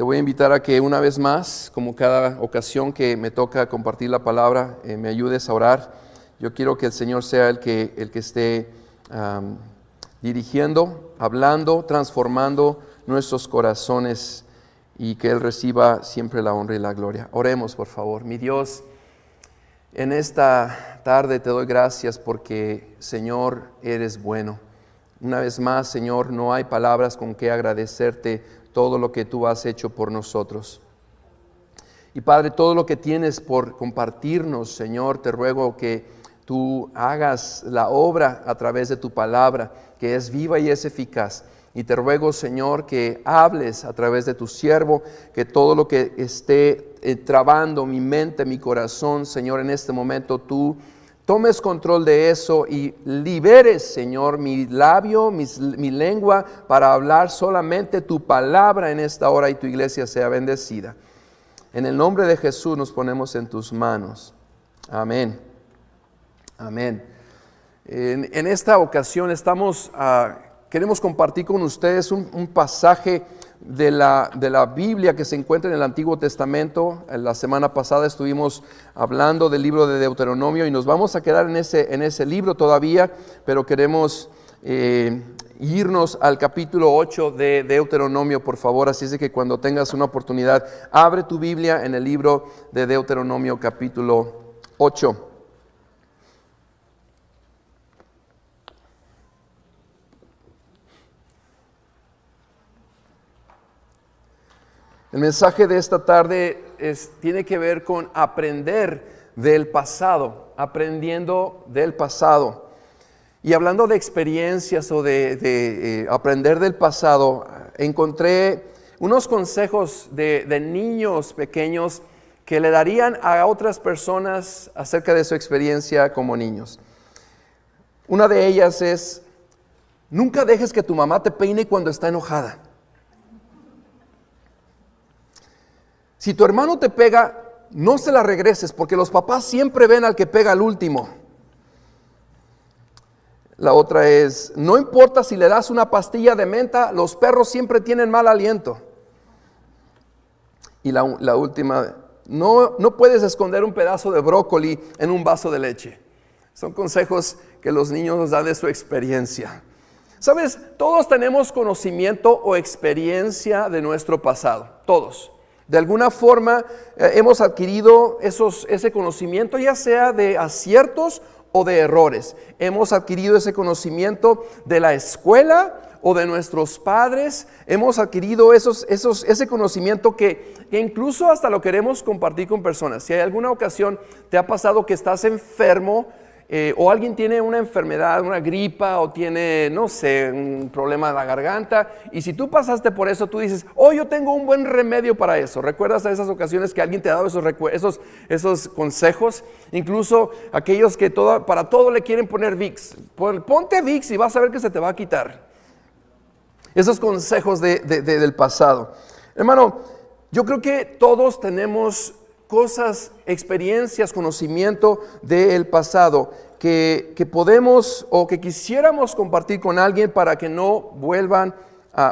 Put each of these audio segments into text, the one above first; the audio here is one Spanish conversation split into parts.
Te voy a invitar a que una vez más, como cada ocasión que me toca compartir la palabra, me ayudes a orar. Yo quiero que el Señor sea el que esté dirigiendo, hablando, transformando nuestros corazones y que Él reciba siempre la honra y la gloria. Oremos, por favor. Mi Dios, en esta tarde te doy gracias porque, Señor, eres bueno. Una vez más, Señor, no hay palabras con que agradecerte todo lo que tú has hecho por nosotros. Y Padre, todo lo que tienes por compartirnos, Señor, te ruego que tú hagas la obra a través de tu palabra, que es viva y es eficaz. Y te ruego, Señor, que hables a través de tu siervo, que todo lo que esté trabando mi mente, mi corazón, Señor, en este momento tú tomes control de eso y liberes, Señor, mi labio, mi lengua para hablar solamente tu palabra en esta hora y tu iglesia sea bendecida. En el nombre de Jesús nos ponemos en tus manos. Amén. Amén. En esta ocasión queremos compartir con ustedes un pasaje de la Biblia que se encuentra en el Antiguo Testamento. La semana pasada estuvimos hablando del libro de Deuteronomio y nos vamos a quedar en ese libro todavía, pero queremos irnos al capítulo 8 de Deuteronomio, por favor. Así es de que cuando tengas una oportunidad, abre tu Biblia en el libro de Deuteronomio capítulo 8. El mensaje de esta tarde tiene que ver con aprender del pasado, aprendiendo del pasado. Y hablando de experiencias o de aprender del pasado, encontré unos consejos de niños pequeños que le darían a otras personas acerca de su experiencia como niños. Una de ellas es: nunca dejes que tu mamá te peine cuando está enojada. Si tu hermano te pega, no se la regreses, porque los papás siempre ven al que pega al último. La otra es: no importa si le das una pastilla de menta, los perros siempre tienen mal aliento. Y la última: no puedes esconder un pedazo de brócoli en un vaso de leche. Son consejos que los niños nos dan de su experiencia. ¿Sabes? Todos tenemos conocimiento o experiencia de nuestro pasado, todos. De alguna forma hemos adquirido ese conocimiento, ya sea de aciertos o de errores. Hemos adquirido ese conocimiento de la escuela o de nuestros padres. Hemos adquirido ese conocimiento que incluso hasta lo queremos compartir con personas. Si hay alguna ocasión te ha pasado que estás enfermo, o alguien tiene una enfermedad, una gripa, o tiene, no sé, un problema de la garganta, y si tú pasaste por eso, tú dices: oh, yo tengo un buen remedio para eso. ¿Recuerdas a esas ocasiones que alguien te ha dado esos consejos? Incluso aquellos que para todo le quieren poner Vicks. Ponte Vicks y vas a ver que se te va a quitar. Esos consejos del pasado. Hermano, yo creo que todos tenemos cosas, experiencias, conocimiento del pasado que podemos o que quisiéramos compartir con alguien para que no vuelvan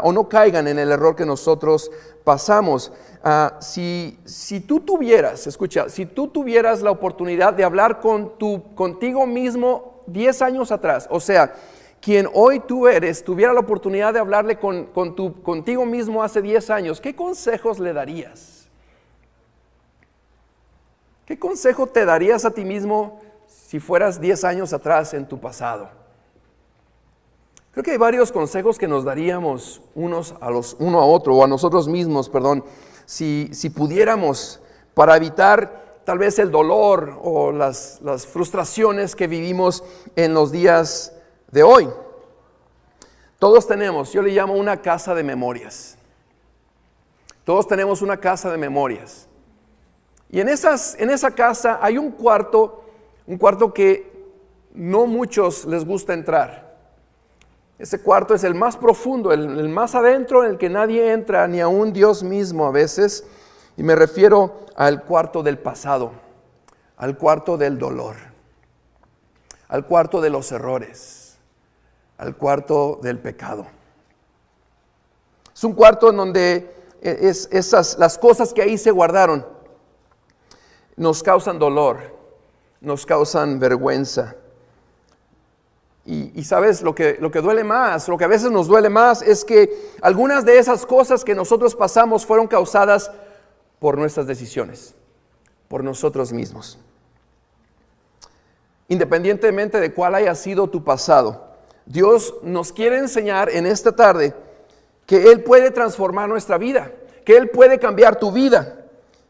o no caigan en el error que nosotros pasamos. Si tú tuvieras la oportunidad de hablar contigo mismo 10 años atrás, o sea, quien hoy tú eres, tuviera la oportunidad de hablarle contigo mismo hace 10 años, ¿qué consejos le darías? ¿Qué consejo te darías a ti mismo si fueras 10 años atrás en tu pasado? Creo que hay varios consejos que nos daríamos uno a otro, o a nosotros mismos, si pudiéramos, para evitar tal vez el dolor o las frustraciones que vivimos en los días de hoy. Todos tenemos, yo le llamo una casa de memorias. Todos tenemos una casa de memorias. Y en esa casa hay un cuarto que no muchos les gusta entrar. Ese cuarto es el más profundo, el más adentro, en el que nadie entra, ni aun Dios mismo a veces. Y me refiero al cuarto del pasado, al cuarto del dolor, al cuarto de los errores, al cuarto del pecado. Es un cuarto en donde las cosas que ahí se guardaron, nos causan dolor, nos causan vergüenza. Y sabes, lo que duele más, lo que a veces nos duele más es que algunas de esas cosas que nosotros pasamos fueron causadas por nuestras decisiones, por nosotros mismos. Independientemente de cuál haya sido tu pasado, Dios nos quiere enseñar en esta tarde que Él puede transformar nuestra vida, que Él puede cambiar tu vida.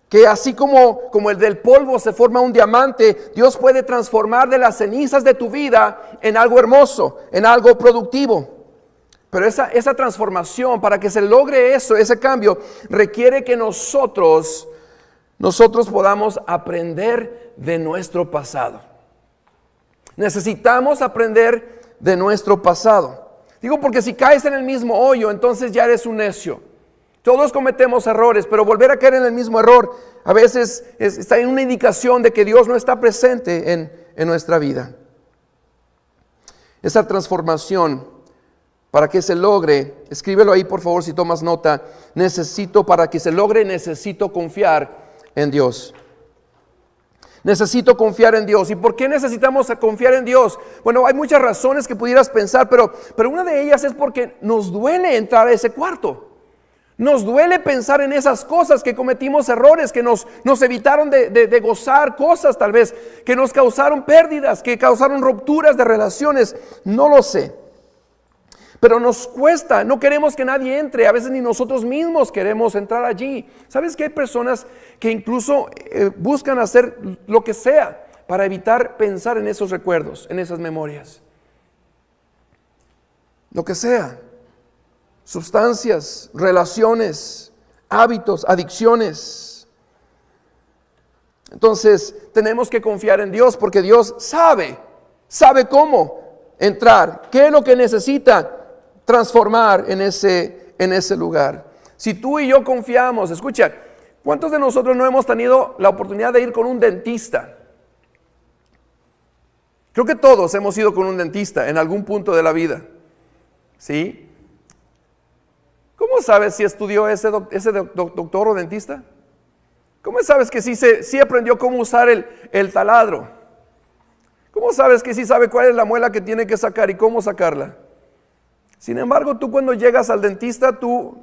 Que así como el del polvo se forma un diamante, Dios puede transformar de las cenizas de tu vida en algo hermoso, en algo productivo. Pero esa transformación, para que se logre eso, ese cambio, requiere que nosotros podamos aprender de nuestro pasado. Necesitamos aprender de nuestro pasado. Digo, porque si caes en el mismo hoyo, entonces ya eres un necio. Todos cometemos errores, pero volver a caer en el mismo error a veces está en una indicación de que Dios no está presente en nuestra vida. Esa transformación, para que se logre, escríbelo ahí por favor si tomas nota, para que se logre necesito confiar en Dios. Necesito confiar en Dios. ¿Y por qué necesitamos confiar en Dios? Bueno, hay muchas razones que pudieras pensar, pero una de ellas es porque nos duele entrar a ese cuarto. Nos duele pensar en esas cosas que cometimos errores, que nos evitaron de gozar cosas tal vez, que nos causaron pérdidas, que causaron rupturas de relaciones, no lo sé. Pero nos cuesta, no queremos que nadie entre, a veces ni nosotros mismos queremos entrar allí. ¿Sabes que hay personas que incluso buscan hacer lo que sea para evitar pensar en esos recuerdos, en esas memorias? Lo que sea. Sustancias, relaciones, hábitos, adicciones. Entonces tenemos que confiar en Dios porque Dios sabe cómo entrar, qué es lo que necesita transformar en ese lugar. Si tú y yo confiamos, escucha, ¿cuántos de nosotros no hemos tenido la oportunidad de ir con un dentista? Creo que todos hemos ido con un dentista en algún punto de la vida, ¿sí? ¿Cómo sabes si estudió ese doctor o dentista? ¿Cómo sabes que sí aprendió cómo usar el taladro? ¿Cómo sabes que sí sabe cuál es la muela que tiene que sacar y cómo sacarla? Sin embargo, tú cuando llegas al dentista, tú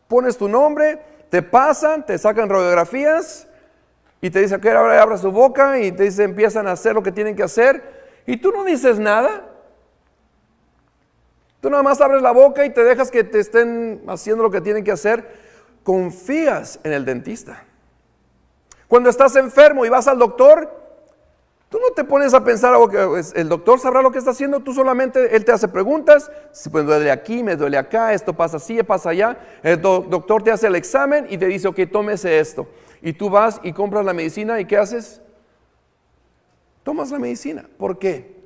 pones tu nombre, te pasan, te sacan radiografías y te dicen que ahora abra su boca y te dicen empiezan a hacer lo que tienen que hacer y tú no dices nada. Tú nada más abres la boca y te dejas que te estén haciendo lo que tienen que hacer. Confías en el dentista. Cuando estás enfermo y vas al doctor, tú no te pones a pensar, el doctor sabrá lo que está haciendo, tú solamente, él te hace preguntas, si me duele aquí, me duele acá, esto pasa así, pasa allá. El doctor te hace el examen y te dice, ok, tómese esto. Y tú vas y compras la medicina y ¿qué haces? Tomas la medicina. ¿Por qué?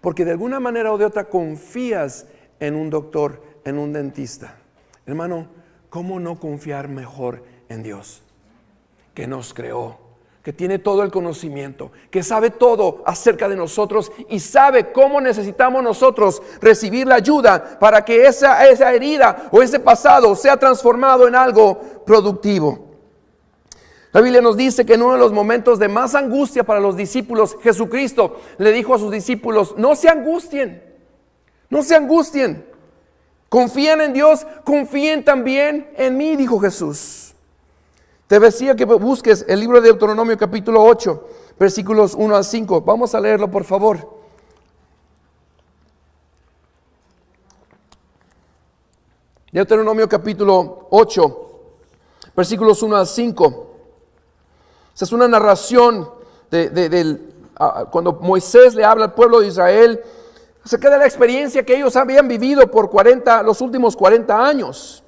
Porque de alguna manera o de otra confías en un doctor, en un dentista. Hermano, ¿cómo no confiar mejor en Dios? Que nos creó, que tiene todo el conocimiento, que sabe todo acerca de nosotros y sabe cómo necesitamos nosotros recibir la ayuda para que esa herida o ese pasado sea transformado en algo productivo. La Biblia nos dice que en uno de los momentos de más angustia para los discípulos, Jesucristo le dijo a sus discípulos, no se angustien, confíen en Dios, confíen también en mí, dijo Jesús. Te decía que busques el libro de Deuteronomio capítulo 8, versículos 1 al 5, vamos a leerlo por favor. Deuteronomio capítulo 8, versículos 1 al 5. Esa es una narración cuando Moisés le habla al pueblo de Israel acerca de la experiencia que ellos habían vivido por los últimos 40 años.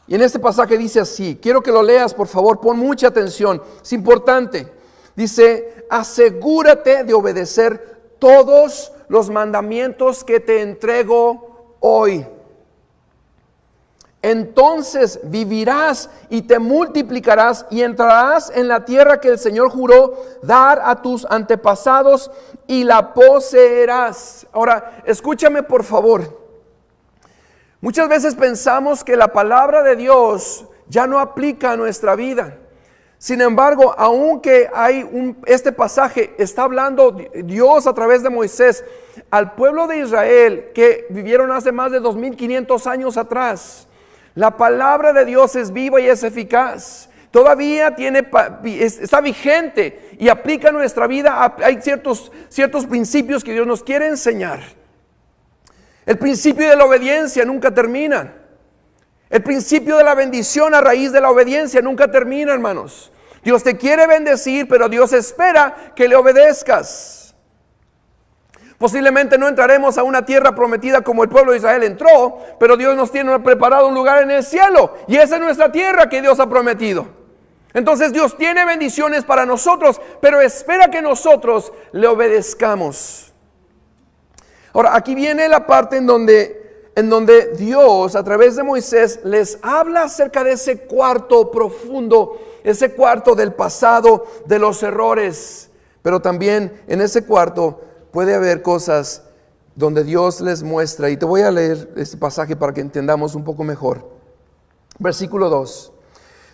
Y en este pasaje dice así, quiero que lo leas por favor, pon mucha atención, es importante. Dice, asegúrate de obedecer todos los mandamientos que te entrego hoy. Entonces vivirás y te multiplicarás y entrarás en la tierra que el Señor juró dar a tus antepasados y la poseerás. Ahora, escúchame por favor. Muchas veces pensamos que la palabra de Dios ya no aplica a nuestra vida. Sin embargo, aunque hay este pasaje, está hablando Dios a través de Moisés al pueblo de Israel que vivieron hace más de 2500 años atrás. La palabra de Dios es viva y es eficaz. Todavía está vigente y aplica a nuestra vida. Hay ciertos principios que Dios nos quiere enseñar. El principio de la obediencia nunca termina. El principio de la bendición a raíz de la obediencia nunca termina, hermanos. Dios te quiere bendecir, pero Dios espera que le obedezcas. Posiblemente no entraremos a una tierra prometida como el pueblo de Israel entró, pero Dios nos tiene preparado un lugar en el cielo, y esa es nuestra tierra que Dios ha prometido. Entonces Dios tiene bendiciones para nosotros, pero espera que nosotros le obedezcamos. Ahora, aquí viene la parte en donde Dios, a través de Moisés, les habla acerca de ese cuarto profundo, ese cuarto del pasado, de los errores. Pero también en ese cuarto puede haber cosas donde Dios les muestra. Y te voy a leer este pasaje para que entendamos un poco mejor. Versículo 2.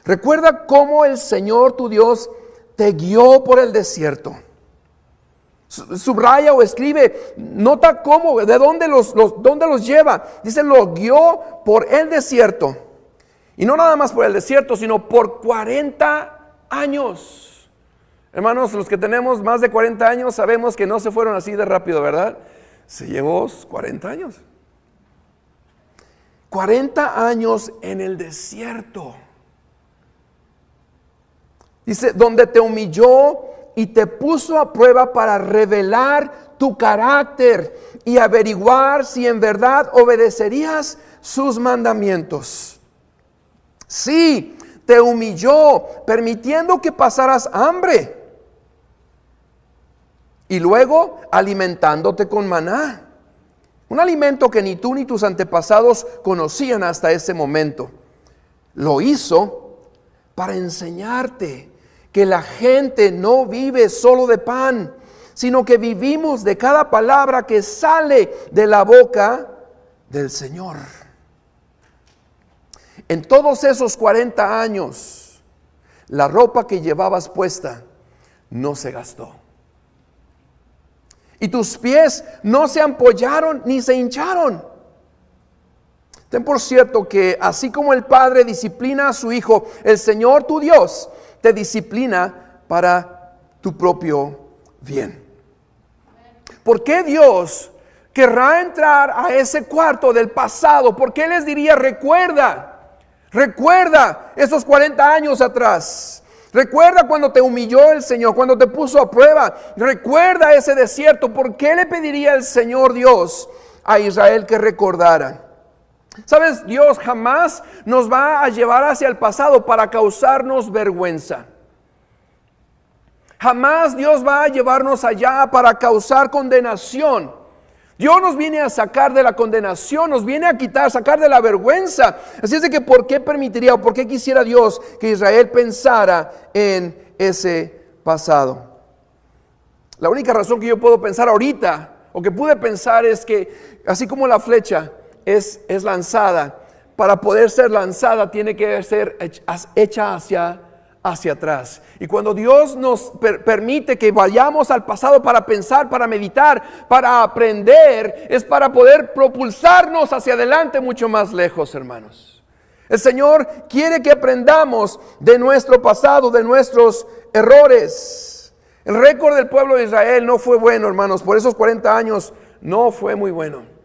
Recuerda cómo el Señor tu Dios te guió por el desierto. Subraya o escribe, nota cómo, de dónde los lleva. Dice, los guió por el desierto. Y no nada más por el desierto, sino por 40 años. Hermanos, los que tenemos más de 40 años sabemos que no se fueron así de rápido, ¿verdad? Se llevó 40 años. 40 años en el desierto. Dice, donde te humilló y te puso a prueba para revelar tu carácter y averiguar si en verdad obedecerías sus mandamientos. Sí, te humilló, permitiendo que pasaras hambre. Y luego alimentándote con maná. Un alimento que ni tú ni tus antepasados conocían hasta ese momento. Lo hizo para enseñarte que la gente no vive solo de pan, sino que vivimos de cada palabra que sale de la boca del Señor. En todos esos 40 años, la ropa que llevabas puesta no se gastó. Y tus pies no se ampollaron ni se hincharon. Ten por cierto que así como el Padre disciplina a su Hijo, el Señor tu Dios te disciplina para tu propio bien. ¿Por qué Dios querrá entrar a ese cuarto del pasado? ¿Por qué les diría, recuerda esos 40 años atrás? Recuerda cuando te humilló el Señor, cuando te puso a prueba. Recuerda ese desierto. ¿Por qué le pediría el Señor Dios a Israel que recordara? ¿Sabes? Dios jamás nos va a llevar hacia el pasado para causarnos vergüenza. Jamás Dios va a llevarnos allá para causar condenación. Dios nos viene a sacar de la condenación, nos viene a sacar de la vergüenza. Así es de que ¿por qué permitiría o por qué quisiera Dios que Israel pensara en ese pasado? La única razón que yo puedo pensar ahorita, o que pude pensar, es que así como la flecha es lanzada, para poder ser lanzada tiene que ser hecha hacia atrás. Y cuando Dios nos permite que vayamos al pasado para pensar, para meditar, para aprender, es para poder propulsarnos hacia adelante mucho más lejos, hermanos. El Señor quiere que aprendamos de nuestro pasado, de nuestros errores. El récord del pueblo de Israel no fue bueno, hermanos. Por esos 40 años no fue muy bueno.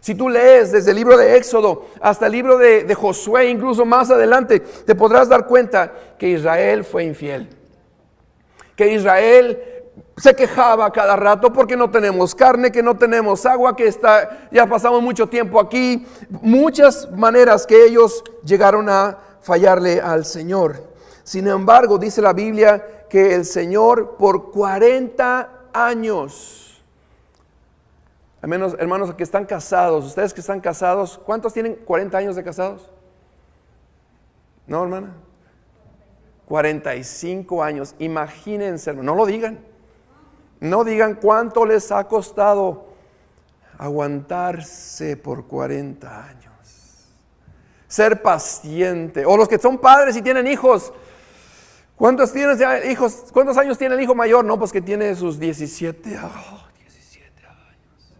Si tú lees desde el libro de Éxodo hasta el libro de Josué, incluso más adelante, te podrás dar cuenta que Israel fue infiel. Que Israel se quejaba cada rato porque no tenemos carne, que no tenemos agua, ya pasamos mucho tiempo aquí. Muchas maneras que ellos llegaron a fallarle al Señor. Sin embargo, dice la Biblia que el Señor por 40 años... Hermanos que están casados, ustedes que están casados, ¿cuántos tienen 40 años de casados? ¿No, hermana? 45 años, imagínense, no lo digan. No digan cuánto les ha costado aguantarse por 40 años. ser paciente. O los que son padres y tienen hijos. ¿Cuántos tienes ya hijos? ¿Cuántos años tiene el hijo mayor? No, pues que tiene sus 17. 17 años.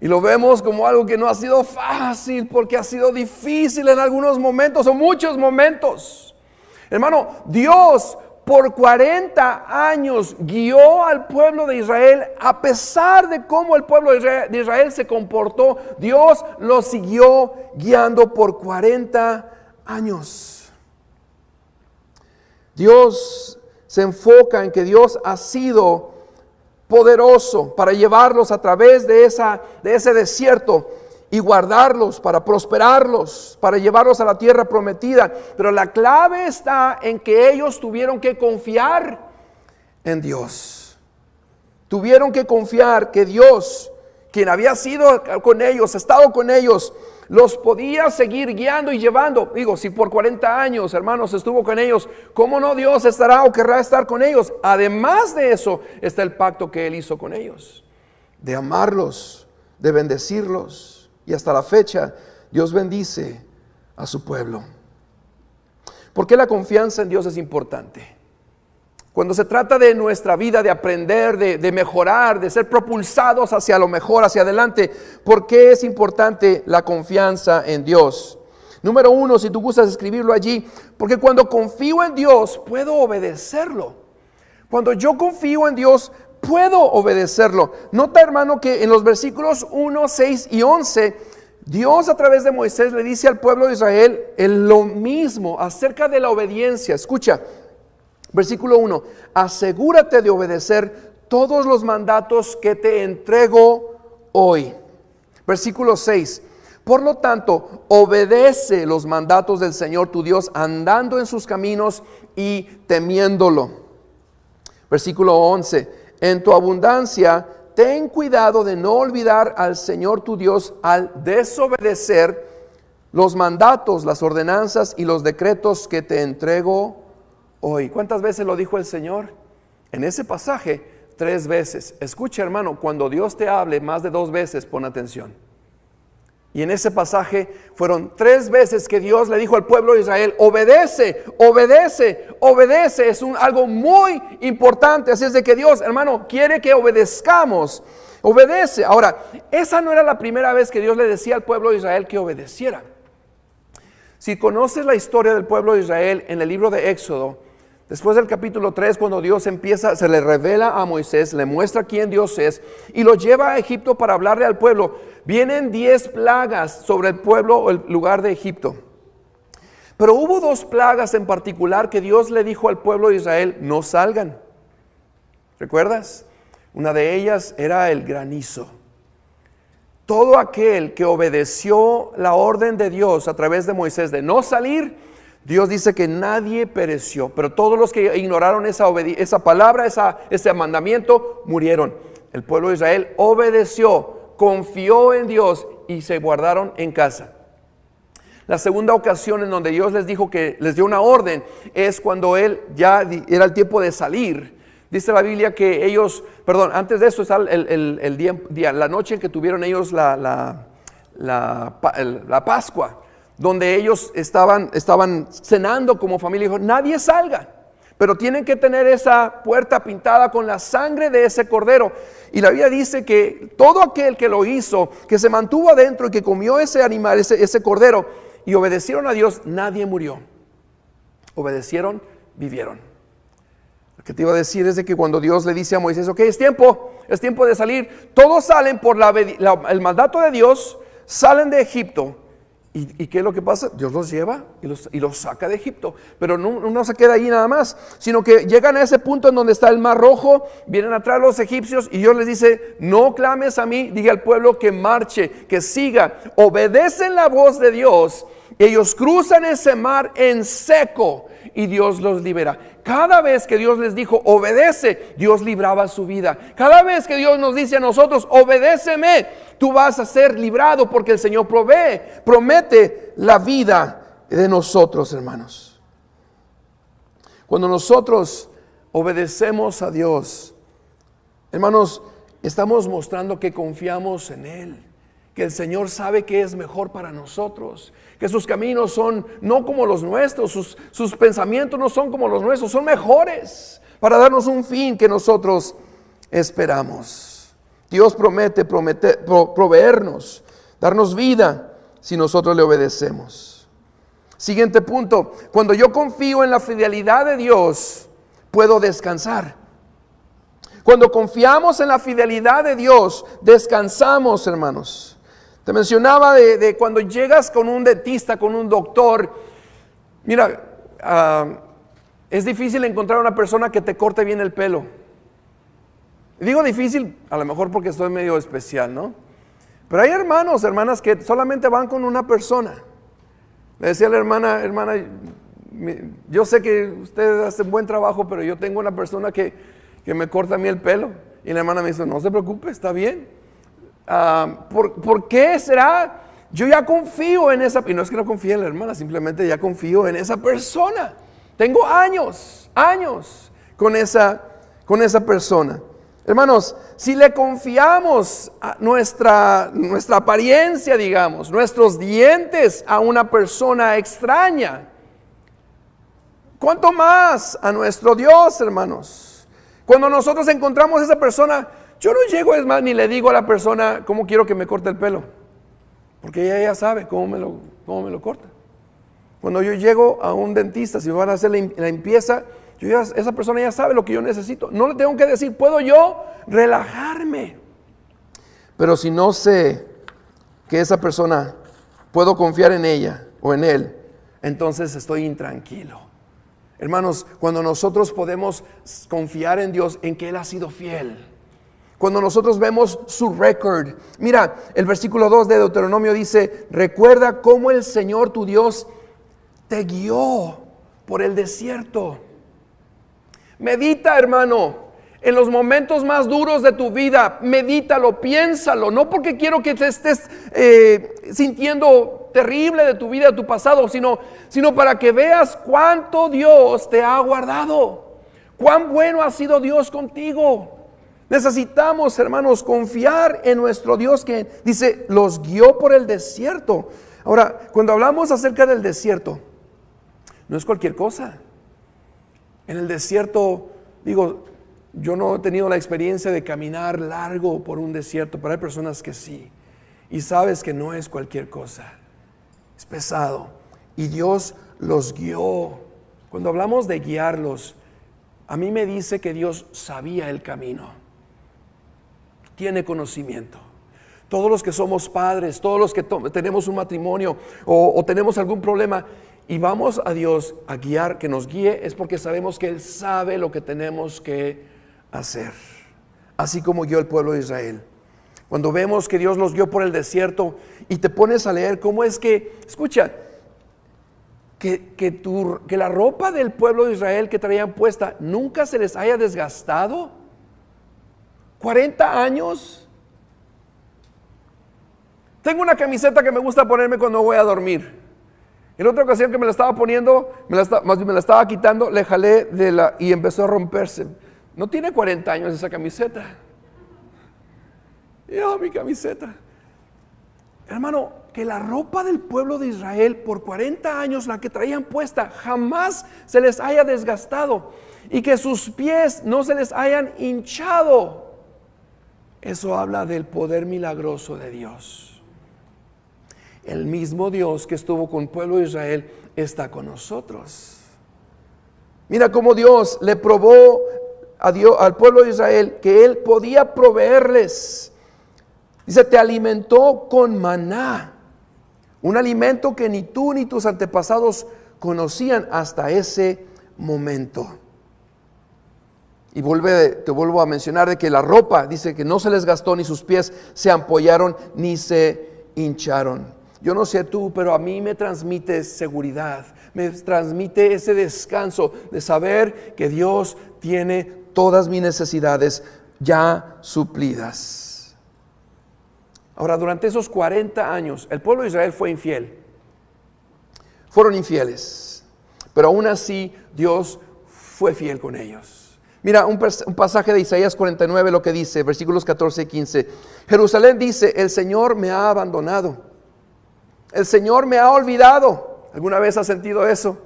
Y lo vemos como algo que no ha sido fácil, porque ha sido difícil en algunos momentos o muchos momentos. Hermano, Dios por 40 años guió al pueblo de Israel. A pesar de cómo el pueblo de Israel se comportó, Dios lo siguió guiando por 40 años. Dios se enfoca en que Dios ha sido poderoso para llevarlos a través de ese desierto y guardarlos, para prosperarlos, para llevarlos a la tierra prometida. Pero la clave está en que ellos tuvieron que confiar en Dios. Tuvieron que confiar que Dios, quien había sido con ellos, estado con ellos, los podía seguir guiando y llevando. Digo, si por 40 años, hermanos, estuvo con ellos, ¿cómo no Dios estará o querrá estar con ellos? Además de eso, está el pacto que Él hizo con ellos, de amarlos, de bendecirlos. Y hasta la fecha, Dios bendice a su pueblo. ¿Por qué la confianza en Dios es importante? Cuando se trata de nuestra vida, de aprender, de mejorar, de ser propulsados hacia lo mejor, hacia adelante, ¿por qué es importante la confianza en Dios? Número 1, si tú gustas escribirlo allí, porque cuando confío en Dios, puedo obedecerlo. Cuando yo confío en Dios, puedo obedecerlo. Nota, hermano, que en los versículos 1, 6 y 11, Dios a través de Moisés le dice al pueblo de Israel lo mismo acerca de la obediencia. Escucha, versículo 1, asegúrate de obedecer todos los mandatos que te entrego hoy. Versículo 6, por lo tanto, obedece los mandatos del Señor tu Dios, andando en sus caminos y temiéndolo. Versículo 11, en tu abundancia, ten cuidado de no olvidar al Señor tu Dios al desobedecer los mandatos, las ordenanzas y los decretos que te entrego hoy. ¿Cuántas veces lo dijo el Señor? En ese pasaje, 3 veces. Escucha, hermano, cuando Dios te hable más de 2 veces, pon atención. Y en ese pasaje fueron 3 veces que Dios le dijo al pueblo de Israel, obedece, obedece, obedece. Es algo muy importante. Así es de que Dios, hermano, quiere que obedezcamos. Obedece. Ahora, esa no era la primera vez que Dios le decía al pueblo de Israel que obedeciera. Si conoces la historia del pueblo de Israel en el libro de Éxodo, después del capítulo 3, cuando Dios se le revela a Moisés, le muestra quién Dios es y lo lleva a Egipto para hablarle al pueblo. Vienen 10 plagas sobre el pueblo o el lugar de Egipto. Pero hubo 2 plagas en particular que Dios le dijo al pueblo de Israel, no salgan. ¿Recuerdas? Una de ellas era el granizo. Todo aquel que obedeció la orden de Dios a través de Moisés de no salir, Dios dice que nadie pereció, pero todos los que ignoraron esa palabra, ese mandamiento, murieron. El pueblo de Israel obedeció, confió en Dios y se guardaron en casa. La segunda ocasión en donde Dios les dijo que les dio una orden es cuando ya era el tiempo de salir. Dice la Biblia que ellos, antes de eso está la noche en que tuvieron ellos la Pascua, donde ellos estaban cenando como familia. Dijo, nadie salga, pero tienen que tener esa puerta pintada con la sangre de ese cordero. Y la Biblia dice que todo aquel que lo hizo, que se mantuvo adentro y que comió ese animal, ese cordero, y obedecieron a Dios, nadie murió. Obedecieron, vivieron. Lo que te iba a decir es de que cuando Dios le dice a Moisés, ok, es tiempo de salir. Todos salen por el mandato de Dios, salen de Egipto. ¿Y qué es lo que pasa? Dios los lleva y los saca de Egipto. Pero no se queda ahí nada más, sino que llegan a ese punto en donde está el mar rojo, vienen atrás los egipcios y Dios les dice, no clames a mí, diga al pueblo que marche, que siga. Obedecen la voz de Dios, ellos cruzan ese mar en seco y Dios los libera. Cada vez que Dios les dijo, obedece, Dios libraba su vida. Cada vez que Dios nos dice a nosotros, obedéceme, tú vas a ser librado porque el Señor promete la vida de nosotros, hermanos. Cuando nosotros obedecemos a Dios, hermanos, estamos mostrando que confiamos en Él, que el Señor sabe que es mejor para nosotros, que sus caminos son no como los nuestros, sus pensamientos no son como los nuestros, son mejores para darnos un fin que nosotros esperamos. Dios promete proveernos, darnos vida si nosotros le obedecemos. Siguiente punto, cuando yo confío en la fidelidad de Dios, puedo descansar. Cuando confiamos en la fidelidad de Dios, descansamos, hermanos. Te mencionaba de cuando llegas con un dentista, con un doctor. Mira, es difícil encontrar una persona que te corte bien el pelo. Digo difícil, a lo mejor porque estoy medio especial, ¿no? Pero hay hermanos, hermanas que solamente van con una persona. Le decía a la hermana, yo sé que ustedes hacen buen trabajo, pero yo tengo una persona que me corta a mí el pelo. Y la hermana me dice, no se preocupe, está bien. ¿Por qué será? Yo ya confío en esa, y no es que no confíe en la hermana, simplemente ya confío en esa persona. Tengo años con esa persona. Hermanos, si le confiamos a nuestra apariencia, digamos, nuestros dientes a una persona extraña, ¿cuánto más a nuestro Dios, hermanos? Cuando nosotros encontramos a esa persona, yo no llego, es más, ni le digo a la persona cómo quiero que me corte el pelo, porque ella ya sabe cómo me lo corta. Cuando yo llego a un dentista, si me van a hacer la limpieza, esa persona ya sabe lo que yo necesito. No le tengo que decir, puedo yo relajarme. Pero si no sé que esa persona, puedo confiar en ella o en él, entonces estoy intranquilo. Hermanos, cuando nosotros podemos confiar en Dios, en que Él ha sido fiel, cuando nosotros vemos su récord, mira, el versículo 2 de Deuteronomio dice, recuerda cómo el Señor tu Dios te guió por el desierto. Medita, hermano, en los momentos más duros de tu vida, medítalo, piénsalo, no porque quiero que te estés sintiendo terrible de tu vida, de tu pasado, sino para que veas cuánto Dios te ha guardado, cuán bueno ha sido Dios contigo. Necesitamos, hermanos, confiar en nuestro Dios que dice, los guió por el desierto. Ahora, cuando hablamos acerca del desierto, no es cualquier cosa. En el desierto, digo, yo no he tenido la experiencia de caminar largo por un desierto, pero hay personas que sí. Y sabes que no es cualquier cosa. Es pesado. Y Dios los guió. Cuando hablamos de guiarlos, a mí me dice que Dios sabía el camino. Tiene conocimiento. Todos los que somos padres, todos los que tenemos un matrimonio o tenemos algún problema y vamos a Dios a guiar, que nos guíe, es porque sabemos que Él sabe lo que tenemos que hacer. Así como guió el pueblo de Israel. Cuando vemos que Dios los guió por el desierto y te pones a leer cómo es que, escucha, que la ropa del pueblo de Israel que traían puesta nunca se les haya desgastado. 40 años. Tengo una camiseta que me gusta ponerme cuando voy a dormir. En otra ocasión que me la estaba poniendo, me la estaba quitando, le jalé y empezó a romperse. No tiene 40 años esa camiseta. Mi camiseta. Hermano, que la ropa del pueblo de Israel por 40 años, la que traían puesta, jamás se les haya desgastado. Y que sus pies no se les hayan hinchado. Eso habla del poder milagroso de Dios. El mismo Dios que estuvo con el pueblo de Israel está con nosotros. Mira cómo Dios le probó al pueblo de Israel que Él podía proveerles. Dice, te alimentó con maná, un alimento que ni tú ni tus antepasados conocían hasta ese momento. Y te vuelvo a mencionar de que la ropa, dice que no se les gastó, ni sus pies se ampollaron, ni se hincharon. Yo no sé tú, pero a mí me transmite seguridad, me transmite ese descanso de saber que Dios tiene todas mis necesidades ya suplidas. Ahora, durante esos 40 años, el pueblo de Israel fue infiel. Fueron infieles, pero aún así Dios fue fiel con ellos. Mira un pasaje de Isaías 49, lo que dice, versículos 14 y 15. Jerusalén dice, el Señor me ha abandonado. El Señor me ha olvidado. ¿Alguna vez has sentido eso?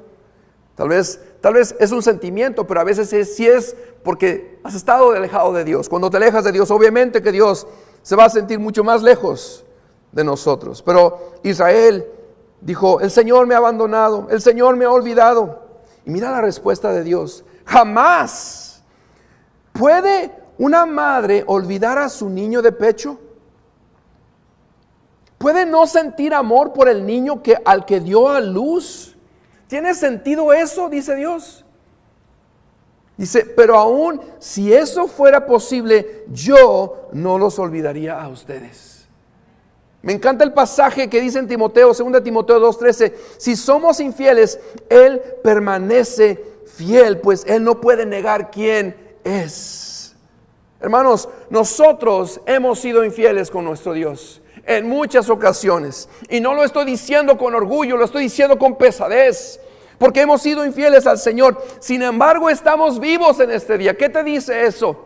Tal vez es un sentimiento, pero a veces sí es porque has estado alejado de Dios. Cuando te alejas de Dios, obviamente que Dios se va a sentir mucho más lejos de nosotros. Pero Israel dijo, el Señor me ha abandonado, el Señor me ha olvidado. Y mira la respuesta de Dios. Jamás puede una madre olvidar a su niño de pecho. ¿Puede no sentir amor por el niño al que dio a luz? ¿Tiene sentido eso? Dice Dios. Dice, pero aún si eso fuera posible, yo no los olvidaría a ustedes. Me encanta el pasaje que dice en Timoteo, 2 Timoteo 2:13, si somos infieles, Él permanece fiel, pues Él no puede negar quién es. Hermanos, nosotros hemos sido infieles con nuestro Dios en muchas ocasiones, y no lo estoy diciendo con orgullo, lo estoy diciendo con pesadez, porque hemos sido infieles al Señor. Sin embargo, estamos vivos en este día. ¿Qué te dice eso?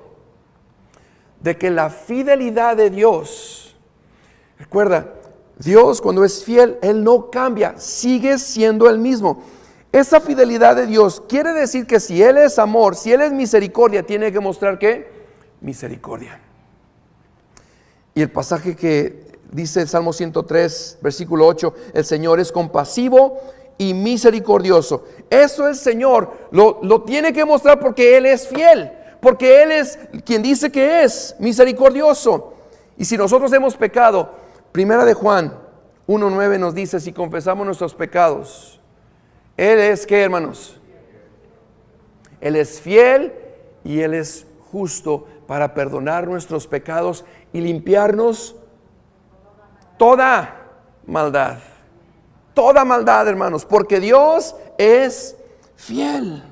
De que la fidelidad de Dios, recuerda, Dios cuando es fiel, Él no cambia, sigue siendo el mismo. Esa fidelidad de Dios quiere decir que si Él es amor, si Él es misericordia, tiene que mostrar ¿qué? Misericordia. Y el pasaje que dice el Salmo 103, versículo 8, el Señor es compasivo y misericordioso. Eso el Señor lo tiene que mostrar porque Él es fiel, porque Él es quien dice que es misericordioso. Y si nosotros hemos pecado, Primera de Juan 1:9 nos dice, si confesamos nuestros pecados, Él es ¿qué, hermanos? Él es fiel y Él es justo para perdonar nuestros pecados y limpiarnos toda maldad. Toda maldad, hermanos, porque Dios es fiel.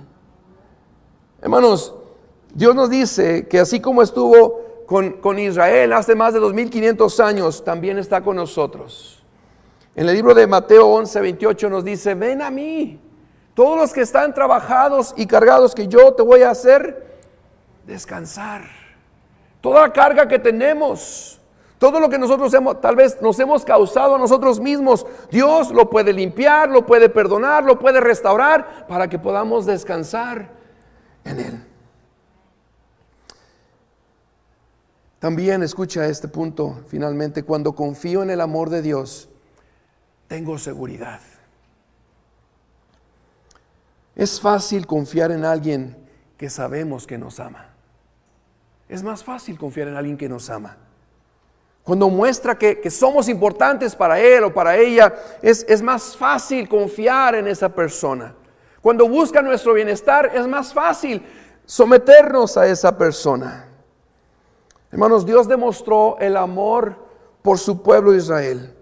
Hermanos, Dios nos dice que así como estuvo con Israel hace más de 2500 años, también está con nosotros. En el libro de Mateo 11:28 nos dice, ven a mí, todos los que están trabajados y cargados, que yo te voy a hacer descansar. Toda la carga que tenemos, todo lo que nosotros tal vez nos hemos causado a nosotros mismos, Dios lo puede limpiar, lo puede perdonar, lo puede restaurar para que podamos descansar en Él. También escucha este punto finalmente, cuando confío en el amor de Dios, tengo seguridad. Es fácil confiar en alguien que sabemos que nos ama. Es más fácil confiar en alguien que nos ama. Cuando muestra que somos importantes para él o para ella, es más fácil confiar en esa persona. Cuando busca nuestro bienestar, es más fácil someternos a esa persona. Hermanos, Dios demostró el amor por su pueblo de Israel.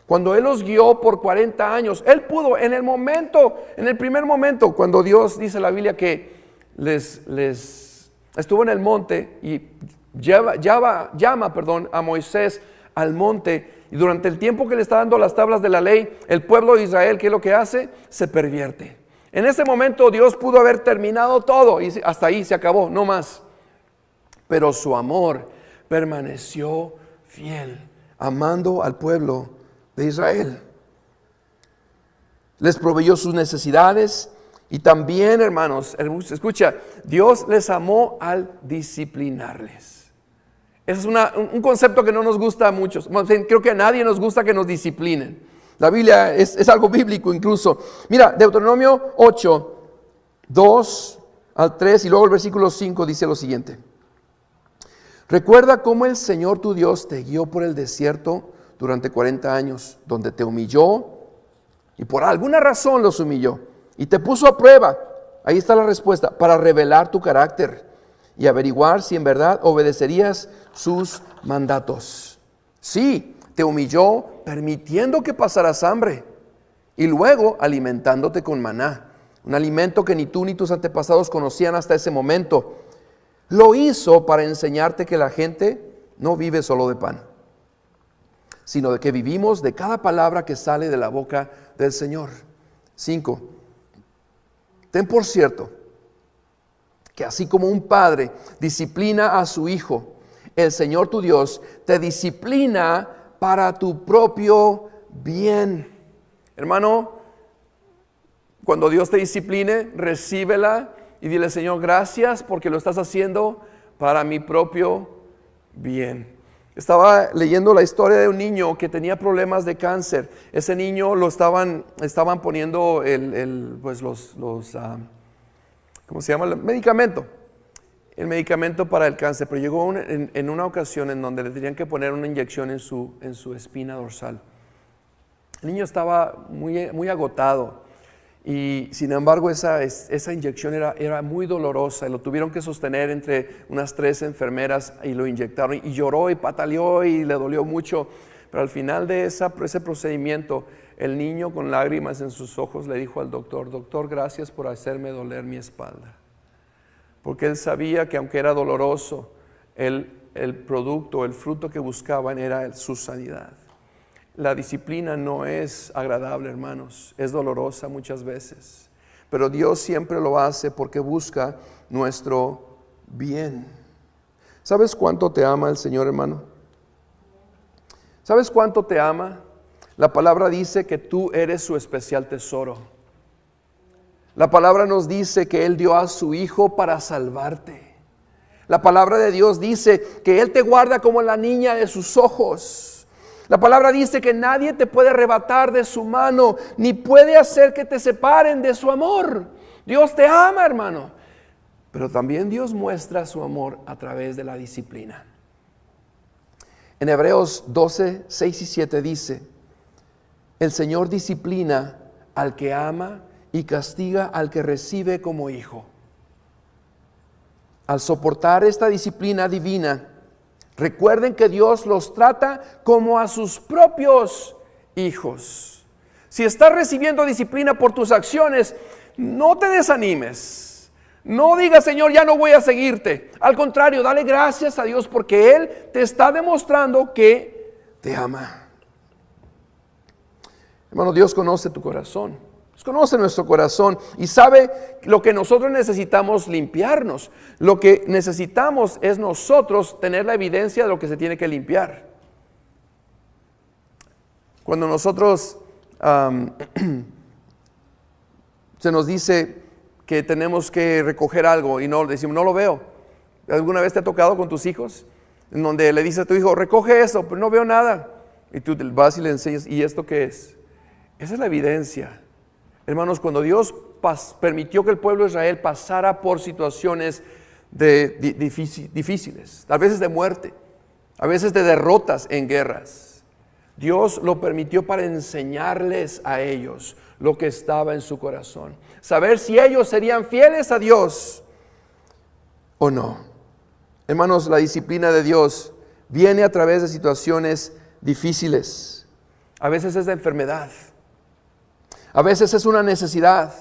Cuando Él los guió por 40 años, Él pudo en el primer momento, cuando Dios dice en la Biblia que les estuvo en el monte y llama a Moisés al monte, y durante el tiempo que le está dando las tablas de la ley, el pueblo de Israel, ¿qué es lo que hace? Se pervierte. En ese momento Dios pudo haber terminado todo y hasta ahí se acabó, no más. Pero su amor permaneció fiel, amando al pueblo de Israel. Les proveyó sus necesidades y también, hermanos, escucha, Dios les amó al disciplinarles. Ese es un concepto que no nos gusta a muchos. Creo que a nadie nos gusta que nos disciplinen. La Biblia es algo bíblico incluso. Mira, Deuteronomio 8, 2 al 3 y luego el versículo 5 dice lo siguiente. Recuerda cómo el Señor tu Dios te guió por el desierto durante 40 años, donde te humilló y por alguna razón los humilló y te puso a prueba. Ahí está la respuesta, para revelar tu carácter y averiguar si en verdad obedecerías sus mandatos. Sí, te humilló permitiendo que pasaras hambre y luego alimentándote con maná, un alimento que ni tú ni tus antepasados conocían hasta ese momento. Lo hizo para enseñarte que la gente no vive solo de pan, sino de que vivimos de cada palabra que sale de la boca del Señor. 5. Ten por cierto que así como un padre disciplina a su hijo, el Señor tu Dios te disciplina para tu propio bien. Hermano, cuando Dios te discipline, recíbela y dile: Señor, gracias porque lo estás haciendo para mi propio bien. Estaba leyendo la historia de un niño que tenía problemas de cáncer. Ese niño lo estaban poniendo ¿cómo se llama? El medicamento para el cáncer, pero llegó en una ocasión en donde le tenían que poner una inyección en su espina dorsal. El niño estaba muy agotado y sin embargo esa inyección era muy dolorosa. Lo tuvieron que sostener entre unas 3 enfermeras y lo inyectaron, y lloró y pataleó y le dolió mucho. Pero al final de ese procedimiento, el niño con lágrimas en sus ojos le dijo al doctor: doctor, gracias por hacerme doler mi espalda. Porque él sabía que aunque era doloroso, el producto, el fruto que buscaban era su sanidad. La disciplina no es agradable, hermanos, es dolorosa muchas veces, pero Dios siempre lo hace porque busca nuestro bien. ¿Sabes cuánto te ama el Señor, hermano? ¿Sabes cuánto te ama? La palabra dice que tú eres su especial tesoro. La palabra nos dice que Él dio a su Hijo para salvarte. La palabra de Dios dice que Él te guarda como la niña de sus ojos. La palabra dice que nadie te puede arrebatar de su mano, ni puede hacer que te separen de su amor. Dios te ama, hermano. Pero también Dios muestra su amor a través de la disciplina. En Hebreos 12, 6 y 7 dice: el Señor disciplina al que ama y castiga al que recibe como hijo. Al soportar esta disciplina divina, recuerden que Dios los trata como a sus propios hijos. Si estás recibiendo disciplina por tus acciones, no te desanimes. No digas: Señor, ya no voy a seguirte. Al contrario, dale gracias a Dios porque Él te está demostrando que te ama. Hermano, Dios conoce tu corazón. Dios conoce nuestro corazón y sabe lo que nosotros necesitamos limpiarnos. Lo que necesitamos es nosotros tener la evidencia de lo que se tiene que limpiar. Cuando nosotros se nos dice que tenemos que recoger algo y no decimos: no lo veo. ¿Alguna vez te ha tocado con tus hijos? En donde le dices a tu hijo: recoge eso, pero no veo nada. Y tú vas y le enseñas: ¿y esto qué es? Esa es la evidencia. Hermanos, cuando Dios permitió que el pueblo de Israel pasara por situaciones difíciles, a veces de muerte, a veces de derrotas en guerras, Dios lo permitió para enseñarles a ellos lo que estaba en su corazón. Saber si ellos serían fieles a Dios o no. Hermanos, la disciplina de Dios viene a través de situaciones difíciles. A veces es de enfermedad. A veces es una necesidad.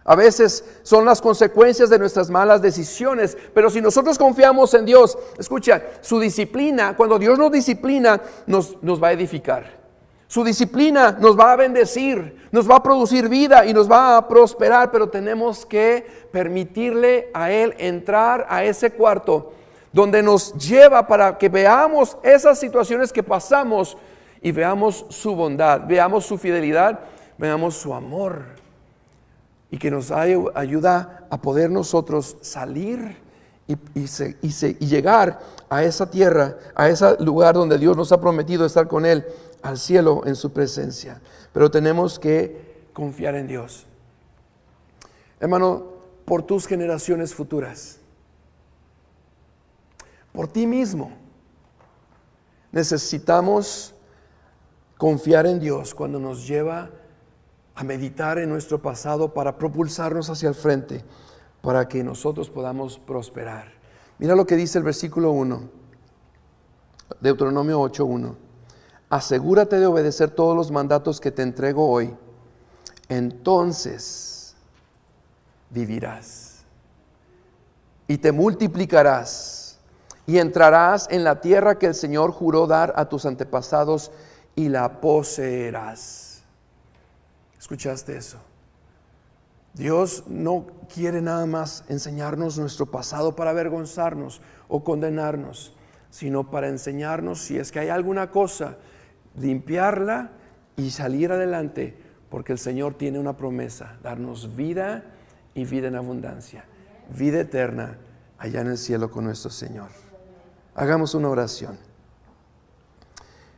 A veces son las consecuencias de nuestras malas decisiones. Pero si nosotros confiamos en Dios, escucha, su disciplina, cuando Dios nos disciplina, nos va a edificar. Su disciplina nos va a bendecir, nos va a producir vida y nos va a prosperar. Pero tenemos que permitirle a Él entrar a ese cuarto donde nos lleva para que veamos esas situaciones que pasamos y veamos su bondad, veamos su fidelidad, veamos su amor, y que nos ayuda a poder nosotros salir y llegar a esa tierra, a ese lugar donde Dios nos ha prometido estar con Él, al cielo en su presencia. Pero tenemos que confiar en Dios. Hermano, por tus generaciones futuras, por ti mismo, necesitamos confiar en Dios cuando nos lleva a meditar en nuestro pasado para propulsarnos hacia el frente, para que nosotros podamos prosperar. Mira lo que dice el versículo 1, Deuteronomio 8:1. Asegúrate de obedecer todos los mandatos que te entrego hoy, entonces vivirás y te multiplicarás y entrarás en la tierra que el Señor juró dar a tus antepasados y la poseerás. ¿Escuchaste eso? Dios no quiere nada más enseñarnos nuestro pasado para avergonzarnos o condenarnos, sino para enseñarnos, si es que hay alguna cosa, limpiarla y salir adelante, porque el Señor tiene una promesa: darnos vida y vida en abundancia, vida eterna allá en el cielo con nuestro Señor. Hagamos una oración.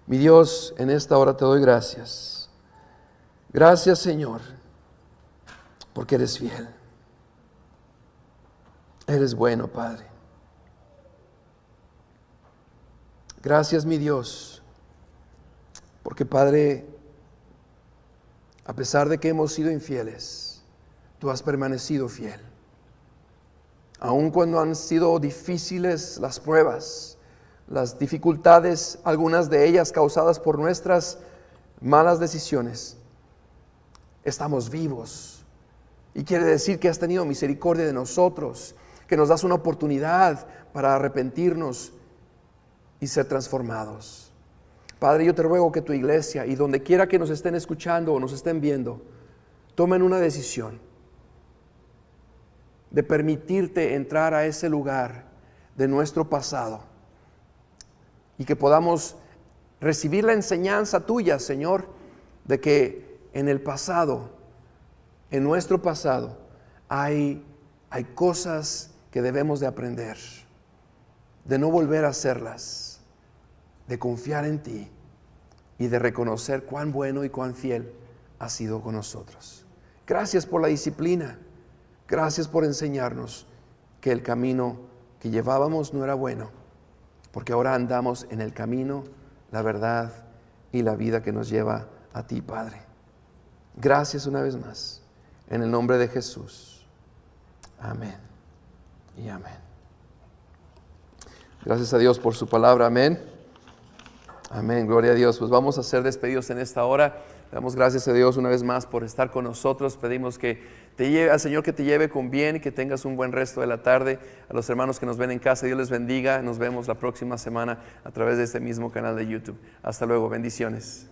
Mi Dios, en esta hora te doy gracias. Gracias, Señor, porque eres fiel. Eres bueno, Padre. Gracias, mi Dios, porque, Padre, a pesar de que hemos sido infieles, tú has permanecido fiel. Aun cuando han sido difíciles las pruebas, las dificultades, algunas de ellas causadas por nuestras malas decisiones, estamos vivos. Y quiere decir que has tenido misericordia de nosotros, que nos das una oportunidad para arrepentirnos y ser transformados. Padre, yo te ruego que tu iglesia, y donde quiera que nos estén escuchando o nos estén viendo, tomen una decisión de permitirte entrar a ese lugar de nuestro pasado, y que podamos recibir la enseñanza tuya, Señor, de que en el pasado, en nuestro pasado, hay cosas que debemos de aprender, de no volver a hacerlas, de confiar en ti y de reconocer cuán bueno y cuán fiel has sido con nosotros. Gracias por la disciplina. Gracias por enseñarnos que el camino que llevábamos no era bueno, porque ahora andamos en el camino, la verdad y la vida que nos lleva a ti, Padre. Gracias una vez más, en el nombre de Jesús. Amén y amén. Gracias a Dios por su palabra, amén. Amén, gloria a Dios. Pues vamos a ser despedidos en esta hora. Damos gracias a Dios una vez más por estar con nosotros. Pedimos que te lleve, al Señor, que te lleve con bien, que tengas un buen resto de la tarde. A los hermanos que nos ven en casa, Dios les bendiga. Nos vemos la próxima semana a través de este mismo canal de YouTube. Hasta luego, bendiciones.